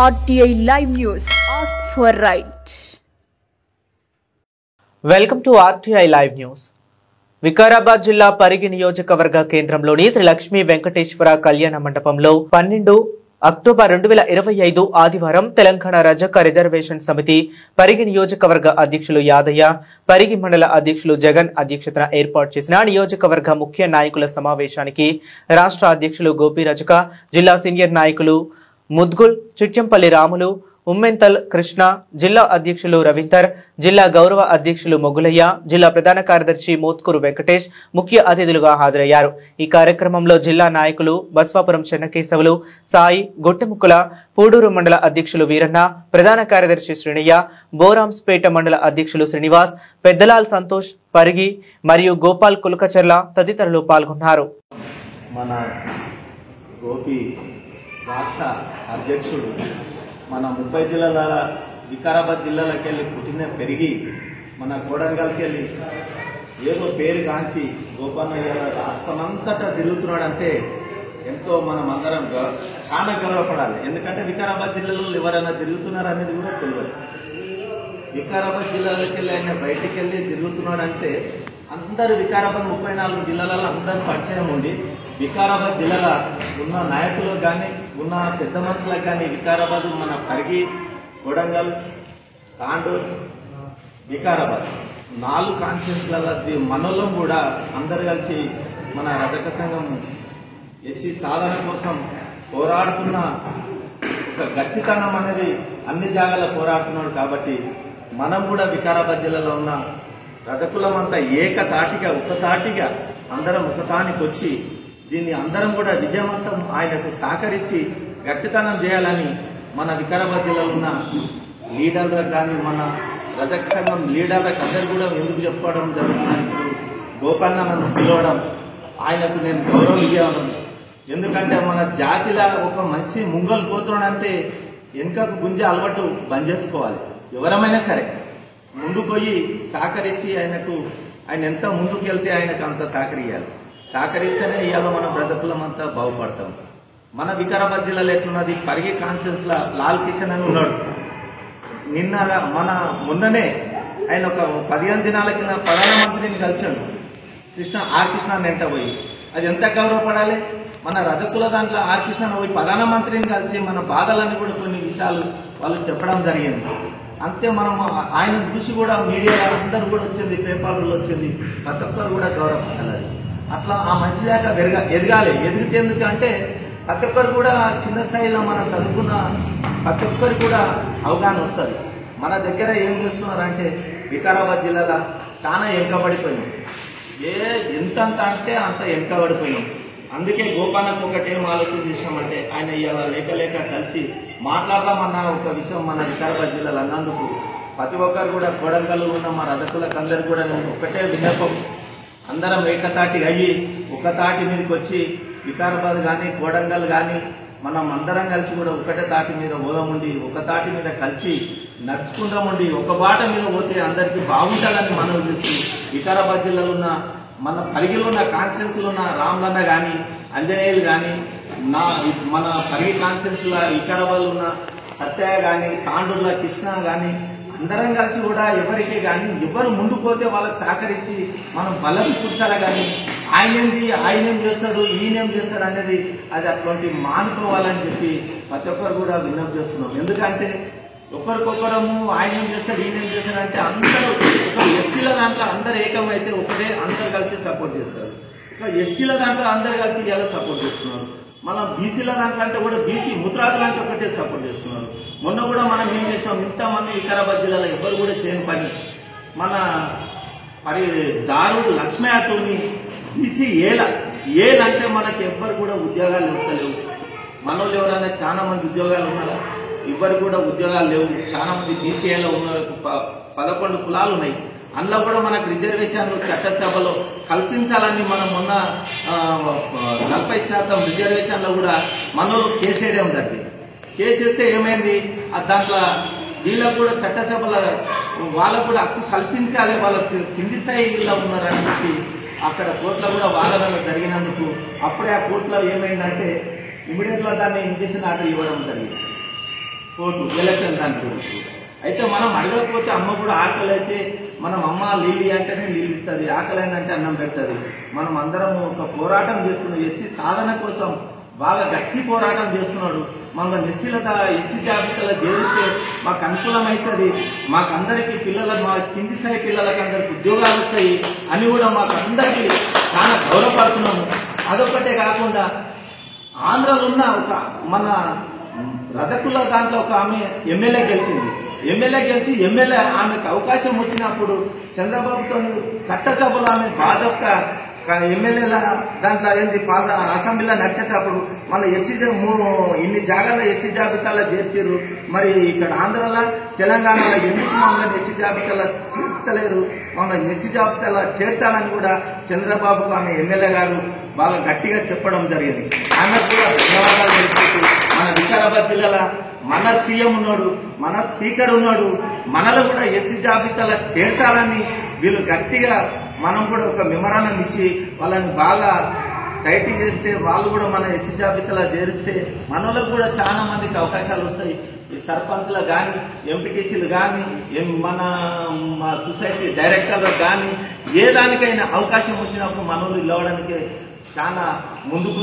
RTI Live News. Ask for right. Welcome to RTI Live News. Vikarabad జిల్లా పరిగి నియోజకవర్గ కేంద్రంలోని శ్రీ లక్ష్మీ వెంకటేశ్వర కళ్యాణ మండపంలో 12 అక్టోబర్ 2025 ఆదివారం తెలంగాణ రజక రిజర్వేషన్ సమితి పరిగి నియోజకవర్గ అధ్యక్షులు యాదయ్య, పరిగి మండల అధ్యక్షులు జగన్ అధ్యక్షతన ఏర్పాటు చేసిన నియోజకవర్గ ముఖ్య నాయకుల సమావేశానికి రాష్ట్ర అధ్యక్షులు గోపి రజక, జిల్లా సీనియర్ నాయకులు ముద్గుల్, చిట్యంపల్లి రాములు, ఉమ్మెంతల్ కృష్ణ, జిల్లా అధ్యక్షులు రవీందర్, జిల్లా గౌరవ అధ్యక్షులు మొగులయ్య, జిల్లా ప్రధాన కార్యదర్శి మోత్కూరు వెంకటేష్ ముఖ్య అతిథులుగా హాజరయ్యారు. ఈ కార్యక్రమంలో జిల్లా నాయకులు బస్వాపురం చెన్నకేశవులు, సాయి, గొట్టెముక్కల, పూడూరు మండల అధ్యక్షులు వీరన్న, ప్రధాన కార్యదర్శి శ్రీనయ్య, బోరాంస్పేట మండల అధ్యక్షులు శ్రీనివాస్, పెద్దలాల్ సంతోష్, పరిగి మరియు గోపాల్ కులకచర్ల తదితరులు పాల్గొన్నారు. మన గోపి రాష్ట్ర అధ్యక్షుడు మన 30 జిల్లాల వికారాబాద్ జిల్లాలోకి వెళ్ళి పుట్టిన పెరిగి మన కోడంగల్కి వెళ్ళి ఏదో పేరు కాంచి గోపాలయ్య రాష్ట్రమంతటా తిరుగుతున్నాడంటే ఎంతో మనం అందరం చాలా గర్వపడాలి. ఎందుకంటే వికారాబాద్ జిల్లాలో ఎవరైనా తిరుగుతున్నారు అనేది కూడా తెలియదు. వికారాబాద్ జిల్లాలోకి వెళ్ళి ఆయన బయటికి వెళ్ళి తిరుగుతున్నాడంటే అందరు వికారాబాద్ 34 జిల్లాలలో అందరూ పరిచయం ఉండి వికారాబాద్ జిల్లాలో ఉన్న నాయకులకు కానీ ఉన్న పెద్ద మనుషులకు కానీ వికారాబాద్ మన పరిగి, కొడంగల్, తాండూర్, వికారాబాద్ 4 కాన్స్టిట్యూన్సీలలో మనోళ్ళం కూడా అందరు కలిసి మన రజక సంఘం ఎస్సీ సాధన కోసం పోరాడుతున్న ఒక గట్టితనం అనేది అన్ని జాగాలో పోరాడుతున్నాడు. కాబట్టి మనం కూడా వికారాబాద్ జిల్లాలో ఉన్న రజకులమంతా ఏకతాటిగా ఒకతాటిగా అందరం ఒకతానికి వచ్చి దీన్ని అందరం కూడా విజయవంతం ఆయనకు సహకరించి గట్టితనం చేయాలని మన వికారాబాద్ జిల్లాలో ఉన్న లీడర్లకు కానీ మన రజక సంఘం లీడర్లకు అందరు కూడా ఎందుకు చెప్పుకోవడం జరుగుతుంది, గోపన్న నన్ను పిలవడం, ఆయనకు నేను గౌరవం ఇవ్వడం. ఎందుకంటే మన జాతిలో ఒక మనిషి ముంగలు పోతున్నాడంటే వెనుకకు గుంజే అలవాటు బంద్ చేసుకోవాలి. ఎవరమైనా సరే ముందుకు పోయి సహకరించి ఆయన ఎంత ముందుకు వెళ్తే ఆయనకు అంత సహకరియాలి. సహకరిస్తేనే ఇవాళ మన బ్రతకులమంతా బాగుపడతాం. మన వికారాబాద్ జిల్లాలో ఎట్లున్నది, పరిగి కాన్ఫరెన్స్ లో లాల్ కిషన్ అని ఉన్నాడు. మొన్ననే ఆయన ఒక 15 దినాల కింద ప్రధానమంత్రిని కలిసాడు. ఆర్ కృష్ణ వెంట పోయి అది ఎంత గౌరవపడాలి. మన రజకుల దాంట్లో ఆర్ కృష్ణ పోయి ప్రధానమంత్రిని కలిసి మన బాధలన్నీ కూడా కొన్ని విషయాలు వాళ్ళు చెప్పడం జరిగింది. అంతే మనం ఆయన చూసి కూడా మీడియా అందరూ కూడా వచ్చింది, పేపర్లో వచ్చింది, ప్రతి ఒక్కరు కూడా గౌరవపడాలి. అట్లా ఆ మంచి దాకా ఎదగాలి. ఎదిగితే ఎందుకంటే ప్రతి ఒక్కరు కూడా చిన్న స్థాయిలో మనం చదువుకున్న ప్రతి ఒక్కరు కూడా అవగాహన వస్తుంది. మన దగ్గర ఏం చేస్తున్నారంటే వికారాబాద్ జిల్లాలో చాలా వెనుకబడిపోయింది. ఎంత అంటే అంత వెనుకబడిపోయినాం. అందుకే గోపాలకు ఒకటేం ఆలోచన చేసామంటే ఆయన ఇలా లేక కలిసి మాట్లాడదామన్న ఒక విషయం మన వికారాబాద్ జిల్లాలో అన్నందుకు ప్రతి ఒక్కరు కూడా కోడంగల్లో ఉన్న మా రజకులకు అందరు కూడా నేను ఒకటే విన్నపం, అందరం ఏకతాటి అయ్యి ఒక తాటి మీదకి వచ్చి వికారాబాద్ కానీ కోడంగల్ కానీ మనం అందరం కలిసి కూడా ఒకటే తాటి మీద పోదాముండి ఒక తాటి మీద కలిసి నడుచుకుందామండి. ఒక బాట మీద పోతే అందరికీ బాగుంటుందని మనం చూసి వికారాబాద్ జిల్లాలో ఉన్న మన పరిగిలో ఉన్న కాన్స్టిట్యూన్సీలో ఉన్న రామ్లన్న కానీ అంజనేయులు కానీ మన పరిగి కాన్స్టిట్యూన్సీలో వికారాబాద్లో ఉన్న సత్య కానీ తాండూరులో కృష్ణ కానీ అందరం కలిసి కూడా ఎవరికి కానీ ఎవరు ముందుకు పోతే వాళ్ళకి సహకరించి మనం బలం కూర్చాలి. కానీ ఆయనేం చేస్తాడు ఈయనేం చేస్తాడు అనేది అది అటువంటి మానుకోవాలని చెప్పి ప్రతి ఒక్కరు కూడా విజ్ఞప్తి చేస్తున్నాం. ఎందుకంటే ఒకరికొకరము ఆయనేం చేస్తాడు ఈయనేం చేస్తాడు అంటే అందరూ ఒక ఎస్సీల దాంట్లో అందరు ఏకమైతే ఒకటే అందరు కలిసి సపోర్ట్ చేస్తారు. ఇక ఎస్టీల దాంట్లో అందరు కలిసి ఇలా సపోర్ట్ చేస్తున్నారు. మన బీసీల దాంట్లో అంటే కూడా బీసీ ముద్రాల దాంట్లో ఒకటే సపోర్ట్ చేస్తున్నారు. మొన్న కూడా మనం ఏం చేసాం, ఇంతమంది వికారాబాద్ జిల్లాలో ఎవరు కూడా చేయని పని మన దారుడు లక్ష్మయ్యతోని బీసీ ఏలంటే మనకి ఎవ్వరు కూడా ఉద్యోగాలు ఇవ్వలేవు. మనోళ్ళు ఎవరైనా చాలా మంది ఉద్యోగాలు ఉన్నారా, ఎవరు కూడా ఉద్యోగాలు లేవు. చాలా మంది బీసీఏలో ఉన్న 11 కులాలు ఉన్నాయి. అందులో కూడా మనకు రిజర్వేషన్లు చట్టసభలో కల్పించాలని మనం మొన్న 40% రిజర్వేషన్లో కూడా మనోళ్ళు కేసేయడం జరిగింది. కేసేస్తే ఏమైంది, దాంట్లో వీళ్ళకు కూడా చట్టసభలో వాళ్ళకు కూడా హక్కు కల్పించాలి, వాళ్ళకి కింది స్థాయిలో ఉన్నారని చెప్పి అక్కడ కోర్టులో కూడా వాదనలు జరిగినందుకు అప్పుడే ఆ కోర్టులో ఏమైందంటే ఇమీడియట్ గా దాన్ని ఇంజక్షన్ ఆర్డర్ ఇవ్వడం జరిగింది. ఓటు ఎలక్షన్ దాని గురించి. అయితే మనం అడగకపోతే అమ్మ కూడా ఆకలి అయితే మనం అమ్మ నీళ్ళు అంటేనే నీళ్ళు ఇస్తుంది, ఆకలి అంటే అన్నం పెడుతుంది. మనం అందరం ఒక పోరాటం చేస్తున్నాం, ఎస్సీ సాధన కోసం బాగా గట్టి పోరాటం చేస్తున్నాడు. మన ఎస్సీ జాబితాలో చేరిస్తే మాకు అనుకూలమవుతుంది, మాకందరికి మా కింది స్థాయి పిల్లలకి అందరికి ఉద్యోగాలు వస్తాయి అని కూడా మాకు అందరికీ చాలా గౌరవపడుతున్నాము. అదొక్కటే కాకుండా ఆంధ్రలో ఉన్న ఒక మన రజకుల దాంట్లో ఒక ఆమె ఎమ్మెల్యే గెలిచి ఎమ్మెల్యే ఆమెకు అవకాశం వచ్చినప్పుడు చంద్రబాబుతో చట్టసభలో ఆమె బాధక ఎమ్మెల్యేల దాంట్లో ఏంది అసెంబ్లీలో నడిచేటప్పుడు మన ఇన్ని జాగాల్లో ఎస్సీ జాబితాలో చేర్చారు, మరి ఇక్కడ ఆంధ్రలో తెలంగాణలో ఎందుకు మమ్మల్ని ఎస్సీ జాబితాలో చేర్చలేరు, మమ్మల్ని ఎస్సీ జాబితాలో చేర్చాలని కూడా చంద్రబాబుకు ఆమె ఎమ్మెల్యే గారు బాగా గట్టిగా చెప్పడం జరిగింది. ఆమెకు కూడా ధన్యవాదాలు తెలుపుతూ మన వికారాబాద్ జిల్లాలో మన సీఎం ఉన్నాడు, మన స్పీకర్ ఉన్నాడు, మనలో కూడా ఎస్సీ జాబితాలో చేర్చాలని వీళ్ళు గట్టిగా మనం కూడా ఒక మెమరాండం ఇచ్చి వాళ్ళని బాగా టైట్ చేస్తే వాళ్ళు కూడా మన ఎస్సీ జాబితాలో చేరిస్తే మనలకు కూడా చాలా మందికి అవకాశాలు వస్తాయి. ఈ సర్పంచ్లు కానీ, ఎంపీటీసీలు కానీ, మన సొసైటీ డైరెక్టర్లకు కానీ ఏ దానికైనా అవకాశం వచ్చినప్పుడు మనోళ్ళు ఇవ్వడానికి చాలా ముందుకు